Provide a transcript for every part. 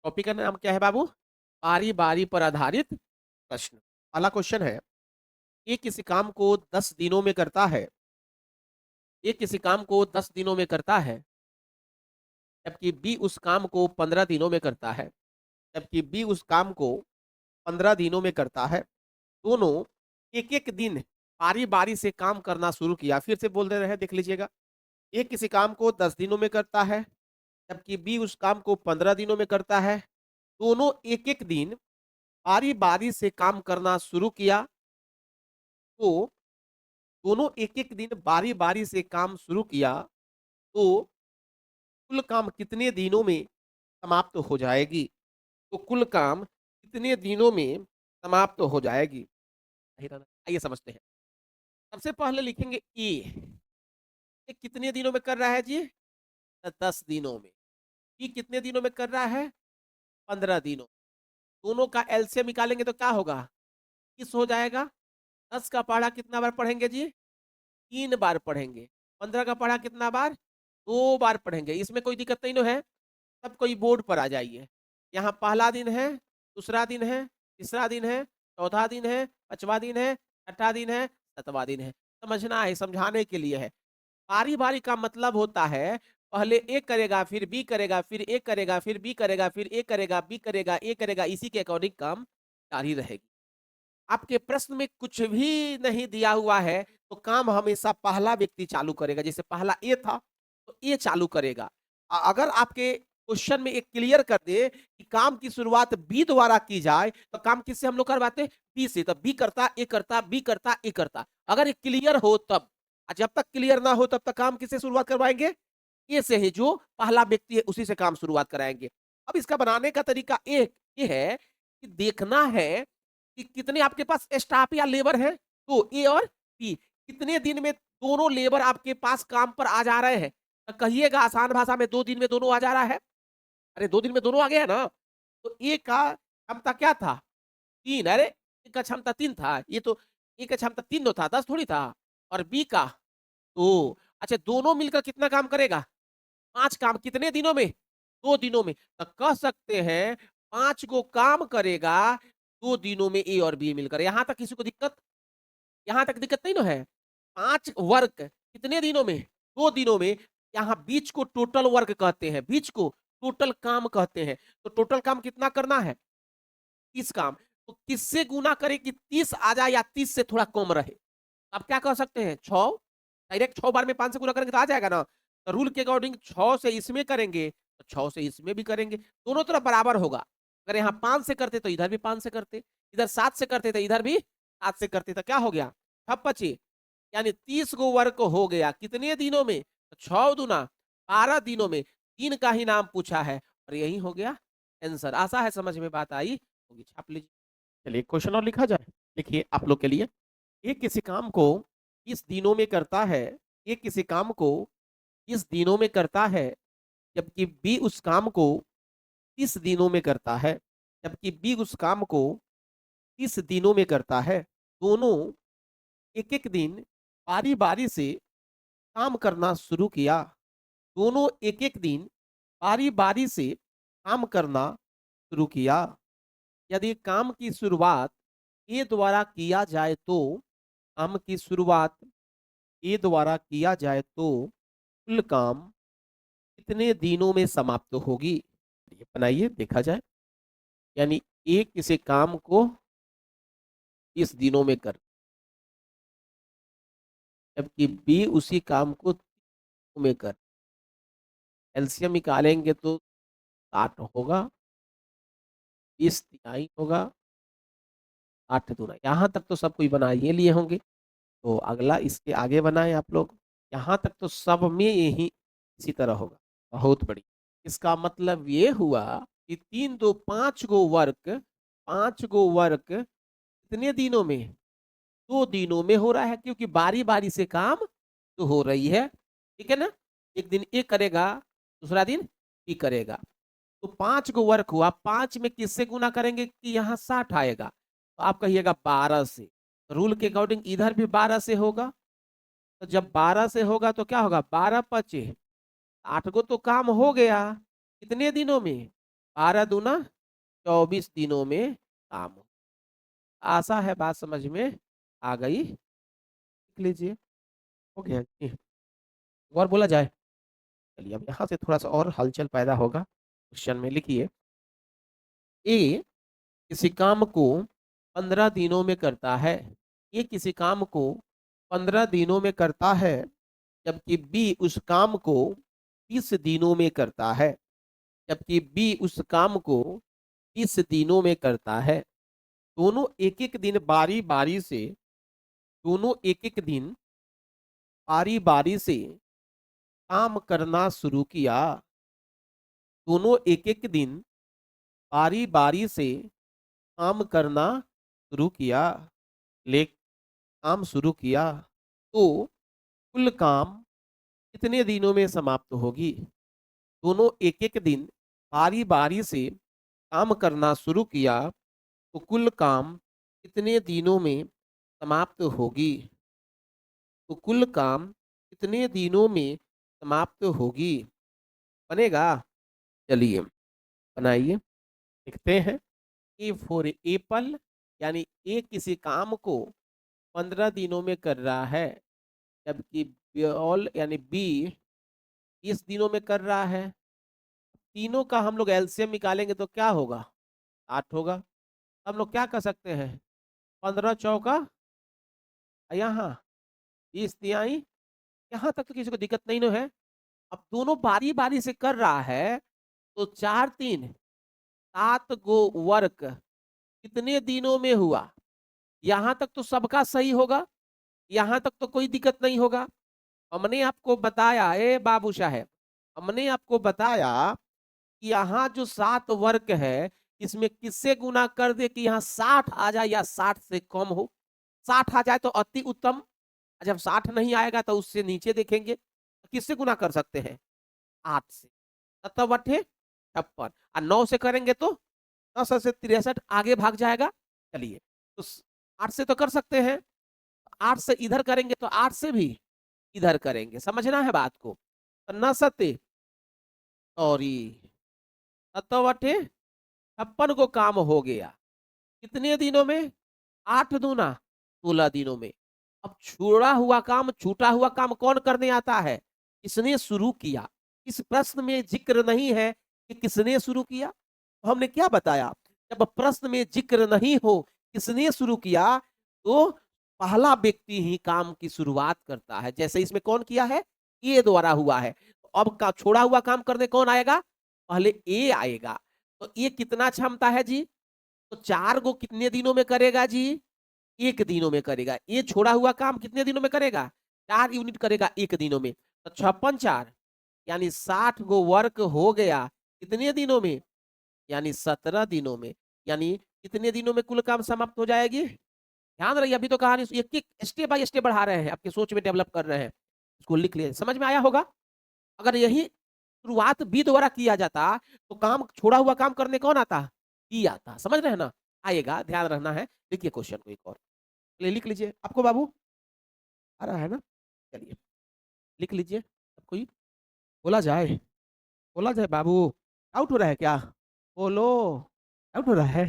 Topic का नाम क्या है बाबू? बारी बारी पर आधारित प्रश्न। पहला क्वेश्चन है, ए किसी काम को 10 दिनों में करता है। ए किसी काम को 10 दिनों में करता है, जबकि बी उस काम को 15 दिनों में करता है। जबकि बी उस काम को 15 दिनों में करता है। दोनों एक एक दिन बारी बारी से काम करना शुरू किया। फिर से बोल दे रहे हैं, देख लीजिएगा। ए किसी काम को 10 दिनों में करता है, जबकि बी उस काम को 15 दिनों में करता है। दोनों एक एक दिन बारी बारी से काम करना शुरू किया। तो दोनों एक एक दिन बारी बारी से काम शुरू किया, तो कुल काम कितने दिनों में समाप्त हो जाएगी? तो कुल काम कितने दिनों में समाप्त हो जाएगी? आइए समझते हैं। सबसे पहले लिखेंगे ए। ये कितने दिनों में कर रहा है जी? 10 दिनों में। बी कितने दिनों में कर रहा है? 15 दिनों। दोनों का एलसीएम निकालेंगे तो क्या होगा? 20 हो जाएगा। 10 का पढ़ा कितना बार पढ़ेंगे जी? 3 बार पढ़ेंगे। 15 का पढ़ा कितना बार? 2 बार पढ़ेंगे। इसमें कोई दिक्कत नहीं है। सब कोई बोर्ड पर आ जाइए। यहाँ पहला दिन है, दूसरा दिन है, तीसरा दिन है, चौथा दिन है, पांचवा दिन है, छठा दिन है, सातवां दिन है। समझना है, समझाने के लिए है। बारी बारी का मतलब होता है, पहले ए करेगा, फिर बी करेगा, फिर ए करेगा, फिर बी करेगा, फिर ए करेगा, बी करेगा, ए करेगा। इसी के अकॉर्डिंग काम जारी रहेगी। आपके प्रश्न में कुछ भी नहीं दिया हुआ है, तो काम हमेशा पहला व्यक्ति चालू करेगा। जैसे पहला ए था, तो ए चालू करेगा। अगर आपके क्वेश्चन में एक क्लियर कर दे कि काम की शुरुआत बी द्वारा की जाए, तो काम किससे हम लोग करवाते? बी से। तब बी करता, ए करता, बी करता, ए करता। अगर ये क्लियर हो तब। जब तक क्लियर ना हो तब तक काम किससे शुरुआत करवाएंगे? ए से ही, जो पहला व्यक्ति है उसी से काम शुरुआत कराएंगे। अब इसका बनाने का तरीका ये है कि देखना है कि कितने आपके पास स्टाफ या लेबर है। तो ए और बी कितने दिन में दोनों लेबर आपके पास काम पर आ जा रहे हैं? तो कहिएगा आसान भाषा में, 2 दिन में दोनों आ जा रहा है। अरे 2 दिन में दोनों आ गया ना। तो ए का क्षमता क्या था? 3। अरे ए का क्षमता 3 था। ये तो ए का क्षमता 3 था, 10 थोड़ी था। और बी का 2। अच्छा, दोनों मिलकर कितना काम करेगा? 5 काम। कितने दिनों में? 2 दिनों में। तो कह सकते हैं 5 गो काम करेगा 2 दिनों में ए और बी मिलकर। यहां तक किसी को दिक्कत? यहां तक दिक्कत नहीं ना है? 5 वर्क कितने दिनों में? 2 दिनों में। यहाँ बीच को टोटल वर्क कहते हैं, बीच को टोटल काम कहते हैं। तो टोटल काम कितना करना है? 30 काम। तो किससे गुना करें कि 30 आ जाए या 30 से थोड़ा कम रहे? आप क्या कह सकते हैं? 6। डायरेक्ट 6 बार में 5 से गुना करेंगे तो आ जाएगा ना। तो रूल के अकॉर्डिंग 6 से इसमें करेंगे तो 6 से इसमें भी करेंगे, दोनों तरफ बराबर होगा। अगर यहाँ 5 से करते तो इधर भी 5 से करते, इधर 7 से करते तो इधर भी 7 से करते। तो क्या हो गया? 6 यानी 30 गो वर्क हो गया कितने दिनों में? तो 6 दूना 12 दिनों में। 3 का ही नाम पूछा है और यही हो गया आंसर। आशा है समझ में बात आई होगी। छाप लीजिए। चलिए क्वेश्चन और लिखा जाए। लिखिए आप लोग के लिए। ये किसी काम को इस दिनों में करता है। ये किसी काम को इस दिनों में करता है, जबकि बी उस काम को 30 दिनों में करता है। जबकि बी उस काम को 30 दिनों में करता है। दोनों एक एक दिन बारी बारी से काम करना शुरू किया। दोनों एक एक दिन बारी बारी से काम करना शुरू किया। यदि काम की शुरुआत ए द्वारा किया जाए तो काम की शुरुआत ए द्वारा किया जाए तो कुल काम कितने दिनों में समाप्त होगी? ये बनाइए, देखा जाए। यानी ए किसी काम को इस दिनों में कर, जबकि बी उसी काम को 30 में कर। एलसीएम निकालेंगे तो 60 होगा, 20 तिहाई होगा, 8 दूना। यहाँ तक तो सब कोई बना ही लिए होंगे। तो अगला इसके आगे बनाए आप लोग। यहाँ तक तो सब में यही इसी तरह होगा। बहुत बड़ी। इसका मतलब ये हुआ कि 3 2 5 गो वर्क, 5 गो वर्क कितने दिनों में? 2 दिनों में हो रहा है, क्योंकि बारी बारी से काम तो हो रही है। ठीक है ना। एक दिन ए करेगा, दूसरा दिन बी करेगा। तो 5 गो वर्क हुआ। 5 में किससे गुना करेंगे कि यहाँ 60 आएगा? तो आप कहिएगा 12 से। रूल के अकॉर्डिंग इधर भी 12 से होगा। तो जब 12 से होगा तो क्या होगा? 12 पचे 8 गो तो काम हो गया। कितने दिनों में? 12 दूना 24 दिनों में काम हो। आशा है बात समझ में आ गई। लिख लीजिए। हो गया जी। और बोला जाए। चलिए अब यहाँ से थोड़ा सा और हलचल पैदा होगा। क्वेश्चन में लिखिए, ए किसी काम को 15 दिनों में करता है। ए किसी काम को 15 दिनों में करता है, जबकि बी उस काम को 30 दिनों में करता है। जबकि बी उस काम को 30 दिनों में करता है। दोनों एक एक दिन बारी बारी से दोनों एक एक दिन बारी बारी से काम करना शुरू किया। दोनों एक एक दिन बारी बारी से काम करना शुरू किया ले काम शुरू किया, तो कुल काम कितने दिनों में समाप्त होगी। दोनों एक एक दिन बारी बारी से काम करना शुरू किया, तो कुल काम कितने दिनों में समाप्त होगी। तो कुल काम कितने दिनों में समाप्त होगी। बनेगा। चलिए बनाइए। लिखते हैं, ए फॉर एप्पल, यानी ए किसी काम को 15 दिनों में कर रहा है, जबकि बॉल यानी बी 30 दिनों में कर रहा है। तीनों का हम लोग एलसीएम निकालेंगे तो क्या होगा, 8 होगा। हम लोग क्या कर सकते हैं, 15 चौका यहाँ 20 तिहाई, यहाँ तक तो किसी को दिक्कत नहीं है। अब दोनों बारी बारी से कर रहा है, तो 4 3 7 गो वर्क कितने दिनों में हुआ। यहां तक तो सबका सही होगा, यहां तक तो कोई दिक्कत नहीं होगा। हमने आपको बताया, ए बाबू साहेब, हमने आपको बताया कि यहाँ जो 7 वर्क है, इसमें किससे गुना कर दे कि यहाँ 60 आ जाए या 60 से कम हो। 60 आ जाए तो अति उत्तम, जब 60 नहीं आएगा तो उससे नीचे देखेंगे। किससे गुना कर सकते हैं, 8 से। 7 अट्ठे 56, और 9 से करेंगे तो 10 से 63 आगे भाग जाएगा। चलिए, तो 8 से तो कर सकते हैं, 8 से इधर करेंगे तो 8 से भी इधर करेंगे। समझना है बात को। तो न सत्य सॉरी 7 अट्ठे 56 को काम हो गया कितने दिनों में, 8 दूना 16 दिनों में। अब छूटा हुआ काम, छूटा हुआ काम कौन करने आता है, किसने शुरू किया। इस प्रश्न में जिक्र नहीं है कि किसने शुरू किया। तो हमने क्या बताया, जब प्रश्न में जिक्र नहीं हो किसने शुरू किया, तो पहला व्यक्ति ही काम की शुरुआत करता है। जैसे इसमें कौन किया है, ए द्वारा हुआ है। अब का छोड़ा हुआ काम करने कौन आएगा, पहले ए आएगा। तो ये कितना क्षमता है जी, तो 4 गो कितने दिनों में करेगा जी, 1 दिनों में करेगा। ये छोड़ा हुआ काम कितने दिनों में करेगा, 4 यूनिट करेगा 1 दिनों में। तो 56 4 यानी 60 गो वर्क हो गया कितने दिनों में, यानी 17 दिनों में। यानी कितने दिनों में कुल काम समाप्त हो जाएगी। ध्यान रहिए, अभी तो कहानी एक एक स्टेप बाय स्टेप बढ़ा रहे हैं, आपके सोच में डेवलप कर रहे हैं। इसको लिख लिए, समझ में आया होगा। अगर यही शुरुआत बी द्वारा किया जाता, तो काम छोड़ा हुआ काम करने कौन आता, बी आता। समझ रहे हैं ना, आएगा, ध्यान रखना है। लिखिए क्वेश्चन को एक और लिख लीजिए। आपको बाबू आ रहा है ना, चलिए लिख लीजिए। अब कोई बोला जाए, बोला जाए बाबू। आउट हो रहा है क्या, बोलो। आउट हो रहा है।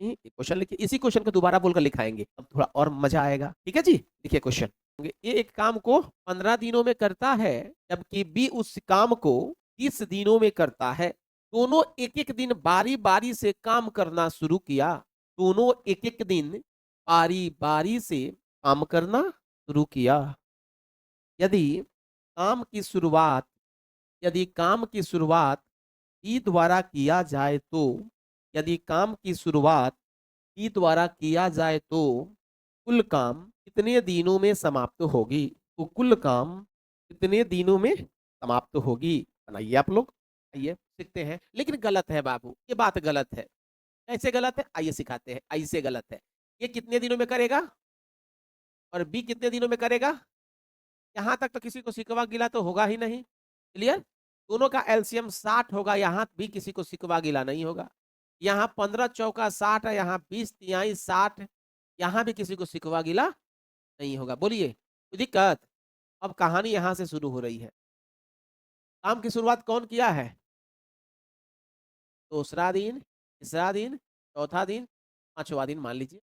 क्वेश्चन लिखिए, इसी क्वेश्चन को दोबारा बोलकर लिखाएंगे, अब थोड़ा और मजा आएगा। ठीक है जी, लिखिए क्वेश्चन। ये एक काम को 15 दिनों में करता है, जबकि बी उस काम को 30 दिनों में करता है। दोनों एक एक दिन बारी बारी से काम करना शुरू किया। दोनों एक एक दिन बारी बारी से काम करना शुरू किया। यदि काम की शुरुआत यदि काम की शुरुआत ई द्वारा किया जाए तो यदि काम की शुरुआत ई द्वारा किया जाए तो कुल काम कितने दिनों में समाप्त होगी। तो कुल काम कितने दिनों में समाप्त होगी, बनाइए आप लोग। आइए सीखते हैं। लेकिन गलत है बाबू, ये बात गलत है। कैसे गलत है, आइए सिखाते हैं। ऐसे गलत है, ये कितने दिनों में करेगा और बी कितने दिनों में करेगा। यहां तक तो किसी को सिकवा गिला तो होगा ही नहीं। क्लियर। दोनों का एलसीएम 60 होगा, यहां भी किसी को सिकवा गिला नहीं होगा। यहाँ 15 चौका 60 है, यहाँ 20 तिहाई 60, यहाँ भी किसी को सिकवा गिला नहीं होगा। बोलिए कोई दिक्कत। अब कहानी यहां से शुरू हो रही है। काम की शुरुआत कौन किया है, दूसरा दिन, तीसरा दिन, चौथा दिन, पांचवा दिन मान लीजिए।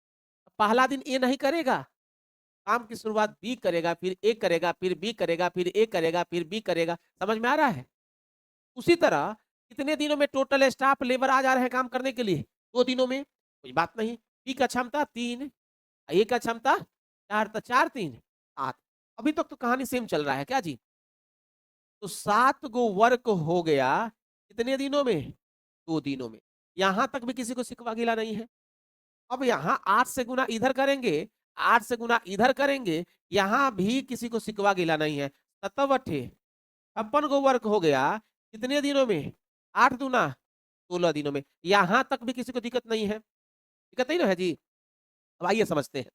पहला दिन ए नहीं करेगा, काम की शुरुआत बी करेगा, फिर ए करेगा, फिर बी करेगा, फिर ए करेगा, फिर बी करेगा। समझ में आ रहा है? उसी तरह कितने दिनों में टोटल स्टाफ लेबर आ जा रहे हैं काम करने के लिए? 2 दिनों में, कोई बात नहीं। बी का क्षमता 3, ए का क्षमता 4, तो 4 3 7। अभी तक तो कहानी सेम चल रहा है क्या जी? तो 7 गो वर्क हो गया कितने दिनों में? 2 दिनों में। यहां तक भी किसी को सिकवा गिला नहीं है। अब यहाँ 8 से गुना इधर करेंगे, 8 से गुना इधर करेंगे, यहां भी किसी को सिकवा गिला नहीं है। 57 56 गो वर्क हो गया कितने दिनों में? 8 दूना 16 दिनों में। यहां तक भी किसी को दिक्कत नहीं है। दिक्कत नहीं ना है जी? अब आइए समझते हैं।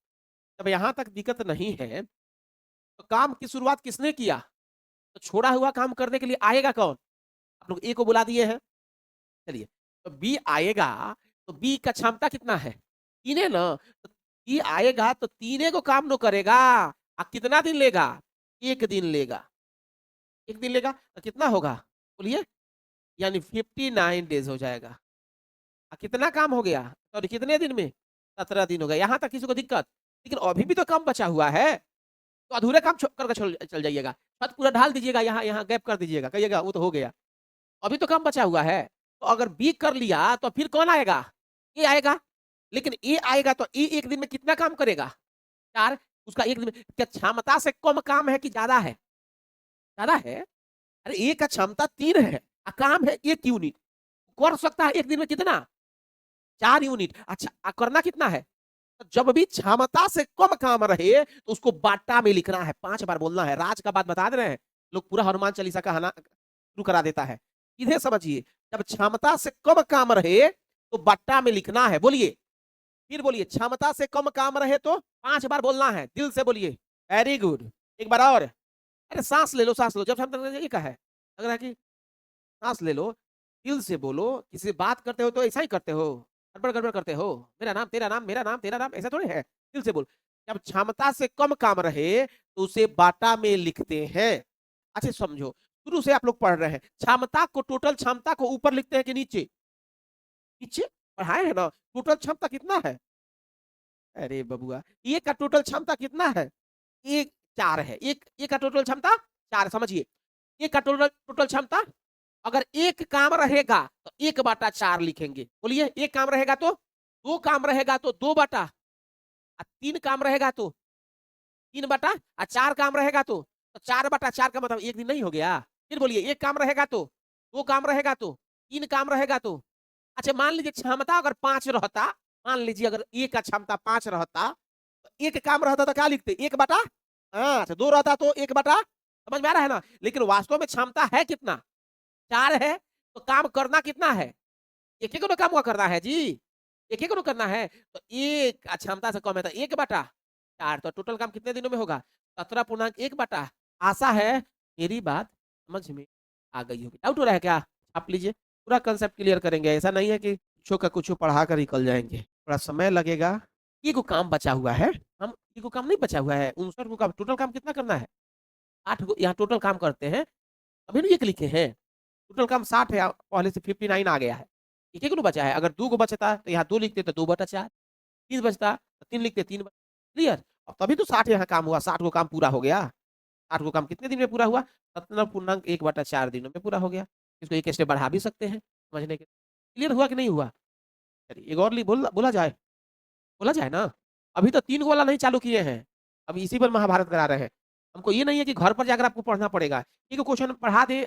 जब यहां तक दिक्कत नहीं है तो काम की शुरुआत किसने किया? तो छोड़ा हुआ काम करने के लिए आएगा कौन? आप लोग ए को बुला दिए हैं। चलिए, तो बी आएगा, तो बी का क्षमता कितना है? 3 है ना? तो बी आएगा तो 3 को काम नो करेगा। कितना दिन लेगा? 1 दिन लेगा। 1 दिन लेगा तो कितना होगा? बोलिए, यानी 59 डेज हो जाएगा। कितना काम हो गया? सॉरी, कितने दिन में? 17 दिन हो गया। यहां तक किसी को दिक्कत? लेकिन अभी भी तो काम बचा हुआ है, तो अधूरे काम करके चल जाइएगा। छत पूरा ढाल दीजिएगा, यहाँ यहाँ गैप कर दीजिएगा, कहिएगा वो तो हो गया। अभी तो काम बचा हुआ है। तो अगर बी कर लिया तो फिर कौन आएगा? ए आएगा। लेकिन ए आएगा तो ए 1 दिन में कितना काम करेगा? 4। उसका 1 दिन में क्या क्षमता से कम काम है कि ज्यादा है? ज्यादा है। अरे ए का क्षमता 3 है, काम है 1 यूनिट। कर सकता है 1 दिन में कितना? 4 यूनिट। अच्छा, करना कितना है? जब भी क्षमता से कम काम रहे तो उसको बाटा में लिखना है। 5 बार बोलना है। राज का बात बता दे रहे हैं लोग, पूरा हनुमान चालीसा का शुरू करा देता है। इधर समझिए, जब क्षमता से कम काम रहे तो बट्टा में लिखना है। बोलिए, फिर बोलिए, क्षमता से कम काम रहे तो 5 बार बोलना है। दिल से बोलिए। Very good. एक बार और। अरे सांस ले लो, सांस लो। जब क्षमता ये कहा है, लग रहा है कि सांस ले लो, दिल से बोलो। किसी बात करते हो तो ऐसा ही करते हो, गड़बड़ गड़बड़ करते हो। मेरा नाम तेरा नाम, मेरा नाम तेरा नाम, ऐसा थोड़ी है। दिल से बोल। जब क्षमता से कम काम रहे तो उसे बाटा में लिखते हैं। अच्छा समझो, शुरू से आप लोग पढ़ रहे हैं। क्षमता को, टोटल क्षमता को ऊपर लिखते हैं कि नीचे? नीचे पढ़ाए है ना। टोटल क्षमता कितना है? अरे बबुआ, एक का टोटल क्षमता कितना है? एक 4 है। एक का टोटल क्षमता 4। समझिए, एक का टोटल टोटल क्षमता, अगर एक काम रहेगा तो 1/4 लिखेंगे। बोलिए, एक काम रहेगा तो, 2 काम रहेगा तो 2/, 3 काम रहेगा तो 3/, 4 काम रहेगा तो 4/4 का मतलब 1 दिन नहीं हो गया? फिर बोलिए, एक काम रहेगा तो, 2 काम रहेगा तो, 3 काम रहेगा तो। अच्छा, मान लीजिए क्षमता अगर 5 रहता, मान लीजिए अगर एक का क्षमता 5 रहता, तो एक काम रहता तो क्या लिखते? 1/5। 2 रहता तो 1/, समझ में आ रहा है ना? लेकिन वास्तव में क्षमता है कितना? 4 है। तो काम करना कितना है? एक एक काम हुआ करना है जी। एक एक करना है। तो एक क्षमता से कम है तो 1/4। तो टोटल काम कितने दिनों में होगा? 17.1/। आशा है मेरी बात समझ में आ गई होगी। डाउट हो रहा है क्या? आप लीजिए, पूरा कंसेप्ट क्लियर करेंगे। ऐसा नहीं है कि कुछ का कुछ पढ़ा कर निकल जाएंगे, थोड़ा समय लगेगा। ये को काम बचा हुआ है, हम ये को काम नहीं बचा हुआ है। 59 को काम, टोटल काम कितना करना है? 8 को यहाँ टोटल काम करते हैं, अभी नहीं एक लिखे हैं। टोटल काम 60 है, पहले से 59 आ गया है। एक एक बचा है। अगर 2 को बचता तो यहाँ 2 लिखते तो 2/4, 3 बचता तो 3 लिखते 3। क्लियर? तभी तो 60 यहाँ काम हुआ। 60 को काम पूरा हो गया। 60 को काम कितने दिन में पूरा हुआ? 17.1/4 दिनों में पूरा हो गया। इसको एक स्टेप बढ़ा भी सकते हैं समझने के। क्लियर हुआ कि नहीं हुआ? चलिए, एक और बोला जाए, बोला जाए ना। अभी तो 3 वाला नहीं चालू किए हैं, अभी इसी पर महाभारत करा रहे हैं। हमको ये नहीं है कि घर पर जाकर आपको पढ़ना पड़ेगा। एक क्वेश्चन पढ़ा दे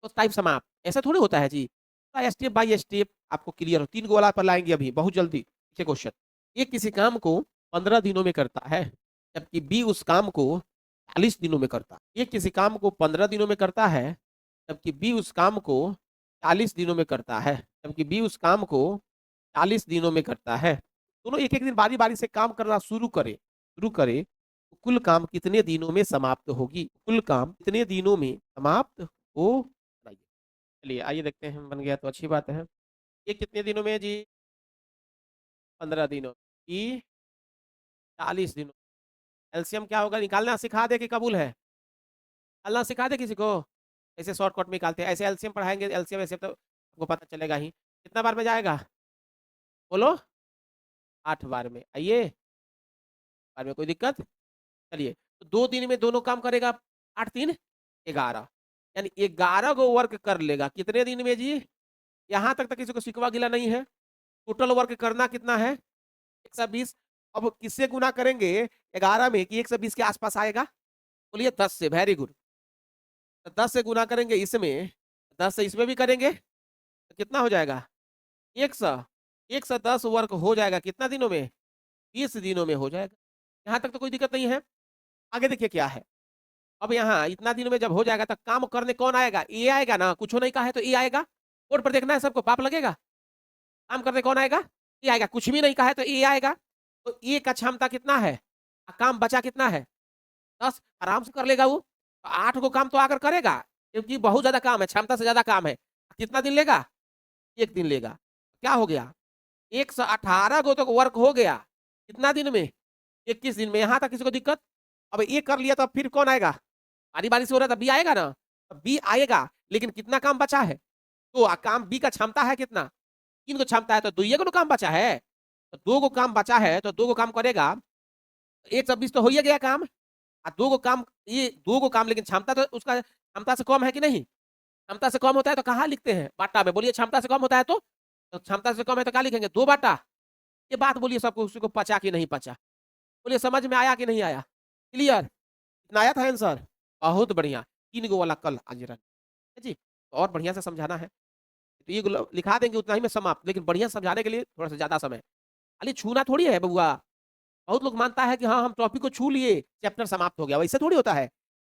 तो टाइप समाप्त, ऐसा थोड़ी होता है जी। स्टेप बाय स्टेप आपको क्लियर हो। 3 वाला पर लाएंगे अभी बहुत जल्दी। क्वेश्चन, ये किसी काम को 15 दिनों में करता है, जबकि बी उस काम को 40 दिनों में करता है। ये किसी काम को 15 दिनों में करता है, जबकि बी उस काम को 40 दिनों में करता है। जबकि बी उस काम को 40 दिनों में करता है। दोनों एक एक दिन बारी बारी से काम करना शुरू करे तो कुल काम कितने दिनों में समाप्त होगी? कुल काम कितने दिनों में समाप्त हो? चलिए आइए देखते हैं, बन गया तो अच्छी बात है। ये कितने दिनों में जी? 15 दिनों की 40 दिनों। एलसीएम क्या होगा? निकालना सिखा दे कि कबूल है? निकालना सिखा दे किसी को? ऐसे शॉर्टकट में निकालते हैं। ऐसे एलसीएम पढ़ाएंगे, एलसीएम ऐसे तो आपको पता चलेगा ही। कितना बार में जाएगा बोलो? 8 बार में। आइए, बार में कोई दिक्कत? चलिए, तो 2 दिन में दोनों काम करेगा। 8 3 11, यानी 11 गो वर्क कर लेगा कितने दिन में जी? यहां तक तो किसी को शिकवा गिला नहीं है। टोटल वर्क करना कितना है? 120। अब किससे गुना करेंगे 11 में कि 120 के आसपास आएगा? बोलिए 10 से। Very good. तो 10 से गुना करेंगे इसमें, 10 से इसमें भी करेंगे तो कितना हो जाएगा? 100। 110 वर्क हो जाएगा कितना दिनों में? 20 दिनों में हो जाएगा। यहां तक तो कोई दिक्कत नहीं है। आगे देखिए क्या है। अब यहाँ इतना दिनों में जब हो जाएगा तो काम करने कौन आएगा? ए आएगा ना। कुछ नहीं कहा है तो ए आएगा। बोर्ड पर देखना है सबको, पाप लगेगा। काम करने कौन आएगा? ए आएगा। कुछ भी नहीं कहा है तो ए आएगा। तो ए का क्षमता कितना है? काम बचा कितना है? 10। आराम से कर लेगा वो। 8 को काम तो आकर करेगा, क्योंकि बहुत ज्यादा काम है, क्षमता से ज्यादा काम है। कितना दिन लेगा? 1 दिन लेगा। क्या हो गया? 118 गो तक वर्क हो गया कितना दिन में? 21 दिन में। यहां तक किसी को दिक्कत? अब ये कर लिया तो फिर कौन आएगा? बारी बारी से हो रहा था, बी आएगा ना। बी आएगा, लेकिन कितना काम बचा है? तो काम बी का क्षमता है कितना? 3 को क्षमता है तो 2 को काम बचा है। तो 2 को काम बचा है तो 2 को काम करेगा। 120 तो हो ही गया काम। 2 को काम, ये 2 को काम, लेकिन क्षमता तो उसका क्षमता से कम है कि नहीं? क्षमता से कम होता है तो कहाँ लिखते हैं? बाटा में। बोलिए क्षमता से कम होता है तो क्षमता से कम है तो क्या लिखेंगे? 2 बाटा। ये बात बोलिए सबको, उसको पचा कि नहीं पचा? बोलिए समझ में आया कि नहीं आया? क्लियर? इतना आया था आंसर? बहुत बढ़िया। 3 गो वाला कल आज रन है जी। तो और बढ़िया से समझाना है तो ये लिखा देंगे उतना ही में समाप्त, लेकिन बढ़िया समझाने के लिए थोड़ा सा ज्यादा समय। खाली छूना थोड़ी है बबुआ। बहुत लोग मानता है कि हाँ हम टॉपिक को छू लिए चैप्टर समाप्त हो गया, वैसे थोड़ी होता है।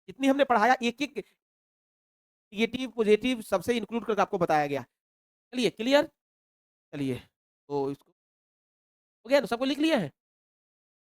जितनी हमने पढ़ाया एक एक निगेटिव पॉजिटिव सबसे इंक्लूड करके आपको बताया गया। चलिए क्लियर। चलिए तो इसको हो गया ना, सबको लिख लिए हैं?